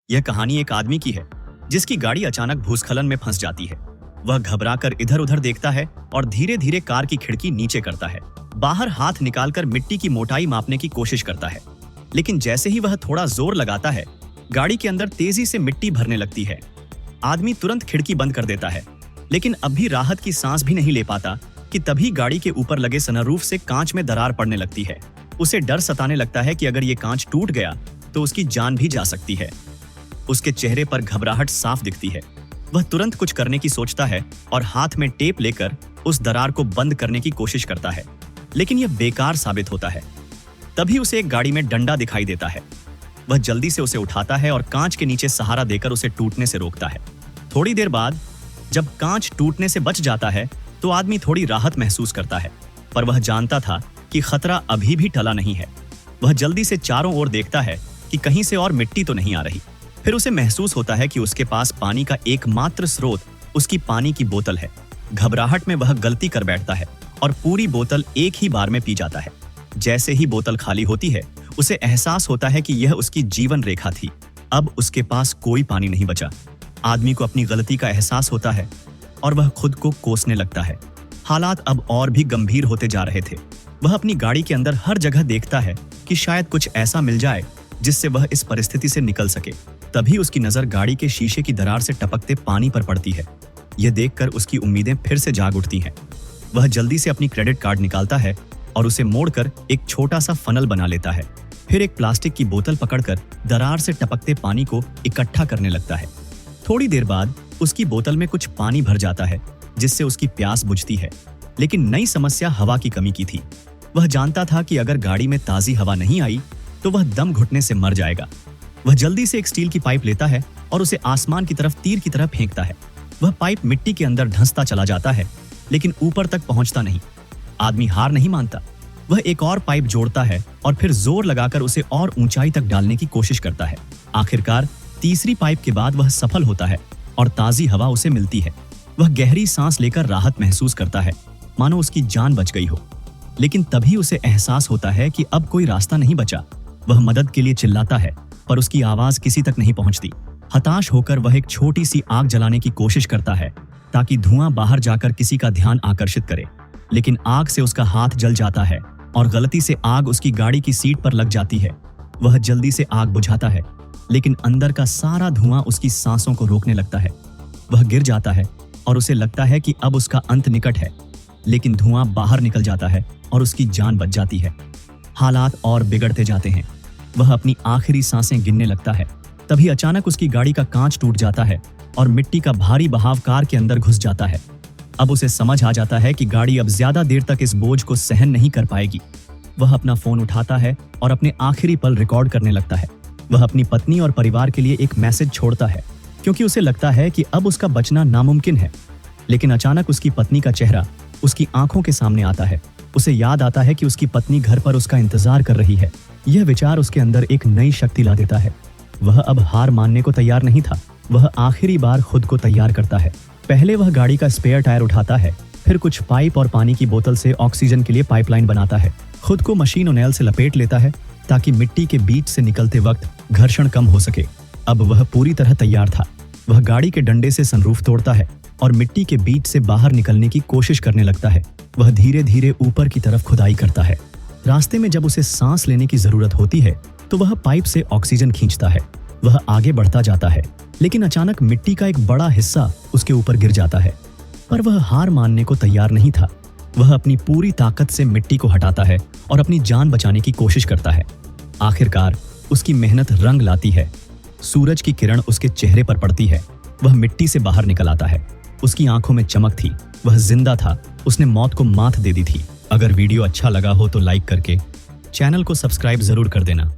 यह कहानी एक आदमी की है जिसकी गाड़ी अचानक भूस्खलन में फंस जाती है। वह घबराकर इधर उधर देखता है और धीरे धीरे कार की खिड़की नीचे करता है। बाहर हाथ निकालकर मिट्टी की मोटाई मापने की कोशिश करता है, लेकिन जैसे ही वह थोड़ा जोर लगाता है, गाड़ी के अंदर तेजी से मिट्टी भरने लगती है। आदमी तुरंत खिड़की बंद कर देता है, लेकिन अब भी राहत की सांस भी नहीं ले पाता कि तभी गाड़ी के ऊपर लगे सनरूफ से कांच में दरार पड़ने लगती है। उसे डर सताने लगता है कि अगर ये कांच टूट गया तो उसकी जान भी जा सकती है। उसके चेहरे पर घबराहट साफ दिखती है। वह तुरंत कुछ करने की सोचता है और हाथ में टेप लेकर उस दरार को बंद करने की कोशिश करता है, लेकिन यह बेकार साबित होता है। तभी उसे एक गाड़ी में डंडा दिखाई देता है। वह जल्दी से उसे उठाता है और कांच के नीचे सहारा देकर उसे टूटने से रोकता है। थोड़ी देर बाद जब कांच टूटने से बच जाता है तो आदमी थोड़ी राहत महसूस करता है, पर वह जानता था कि खतरा अभी भी टला नहीं है। वह जल्दी से चारों ओर देखता है कि कहीं से और मिट्टी तो नहीं आ रही। फिर उसे महसूस होता है कि उसके पास पानी का एकमात्र स्रोत उसकी पानी की बोतल है। घबराहट में वह गलती कर बैठता है और पूरी बोतल एक ही बार में पी जाता है। जैसे ही बोतल खाली होती है, उसे एहसास होता है कि यह उसकी जीवन रेखा थी। अब उसके पास कोई पानी नहीं बचा। आदमी को अपनी गलती का एहसास होता है और वह खुद को कोसने लगता है। हालात अब और भी गंभीर होते जा रहे थे। वह अपनी गाड़ी के अंदर हर जगह देखता है कि शायद कुछ ऐसा मिल जाए जिससे वह इस परिस्थिति से निकल सके। तभी उसकी नजर गाड़ी के शीशे की दरार से टपकते पानी पर पड़ती है। यह देखकर उसकी उम्मीदें फिर से जाग उठती हैं। वह जल्दी से अपनी क्रेडिट कार्ड निकालता है और उसे मोड़कर एक छोटा सा फनल बना लेता है। फिर एक प्लास्टिक की बोतल पकड़कर दरार से टपकते पानी को इकट्ठा करने लगता है। थोड़ी देर बाद उसकी बोतल में कुछ पानी भर जाता है, जिससे उसकी प्यास बुझती है। लेकिन नई समस्या हवा की कमी की थी। वह जानता था कि अगर गाड़ी में ताजी हवा नहीं आई तो वह दम घुटने से मर जाएगा। वह जल्दी से एक स्टील की पाइप लेता है और उसे आसमान की तरफ तीर की तरह फेंकता है। वह पाइप मिट्टी के अंदर धंसता चला जाता है, लेकिन ऊपर तक पहुंचता नहीं। आदमी हार नहीं मानता। वह एक और पाइप जोड़ता है और फिर जोर लगाकर उसे और ऊंचाई तक डालने की कोशिश करता है। आखिरकार तीसरी पाइप के बाद वह सफल होता है और ताजी हवा उसे मिलती है। वह गहरी सांस लेकर राहत महसूस करता है, मानो उसकी जान बच गई हो। लेकिन तभी उसे एहसास होता है कि अब कोई रास्ता नहीं बचा। वह मदद के लिए चिल्लाता है, पर उसकी आवाज किसी तक नहीं पहुंचती। हताश होकर वह एक छोटी सी आग जलाने की कोशिश करता है ताकि धुआं बाहर जाकर किसी का ध्यान आकर्षित करे, लेकिन आग से उसका हाथ जल जाता है और गलती से आग उसकी गाड़ी की सीट पर लग जाती है। वह जल्दी से आग बुझाता है, लेकिन अंदर का सारा धुआं उसकी सांसों को रोकने लगता है। वह गिर जाता है और उसे लगता है कि अब उसका अंत निकट है, लेकिन धुआं बाहर निकल जाता है और उसकी जान बच जाती है। हालात और बिगड़ते जाते हैं। वह अपनी आखिरी सांसें गिनने लगता है। तभी अचानक उसकी गाड़ी का कांच टूट जाता है और मिट्टी का भारी बहाव कार के अंदर घुस जाता है। अब उसे समझ आ जाता है कि गाड़ी अब ज्यादा देर तक इस बोझ को सहन नहीं कर पाएगी। वह अपना फोन उठाता है और अपने आखिरी पल रिकॉर्ड करने लगता है। वह अपनी पत्नी और परिवार के लिए एक मैसेज छोड़ता है, क्योंकि उसे लगता है कि अब उसका बचना नामुमकिन है। लेकिन अचानक उसकी पत्नी का चेहरा उसकी आंखों के सामने आता है। उसे याद आता है कि उसकी पत्नी घर पर उसका इंतजार कर रही है। यह विचार उसके अंदर एक नई शक्ति ला देता है। वह अब हार मानने को तैयार नहीं था। वह आखिरी बार खुद को तैयार करता है। पहले वह गाड़ी का स्पेयर टायर उठाता है, फिर कुछ पाइप और पानी की बोतल से ऑक्सीजन के लिए पाइपलाइन बनाता है। खुद को मशीन और नैल से लपेट लेता है ताकि मिट्टी के बीच से निकलते वक्त घर्षण कम हो सके। अब वह पूरी तरह तैयार था। वह गाड़ी के डंडे से सनरूफ तोड़ता है और मिट्टी के बीच से बाहर निकलने की कोशिश करने लगता है। वह धीरे धीरे ऊपर की तरफ खुदाई करता है। रास्ते में जब उसे सांस लेने की जरूरत होती है तो वह पाइप से ऑक्सीजन खींचता है। वह आगे बढ़ता जाता है, लेकिन अचानक मिट्टी का एक बड़ा हिस्सा उसके ऊपर गिर जाता है। पर वह हार मानने को तैयार नहीं था। वह अपनी पूरी ताकत से मिट्टी को हटाता है और अपनी जान बचाने की कोशिश करता है। आखिरकार उसकी मेहनत रंग लाती है। सूरज की किरण उसके चेहरे पर पड़ती है। वह मिट्टी से बाहर निकल आता है। उसकी आंखों में चमक थी। वह जिंदा था। उसने मौत को मात दे दी थी। अगर वीडियो अच्छा लगा हो तो लाइक करके चैनल को सब्सक्राइब जरूर कर देना।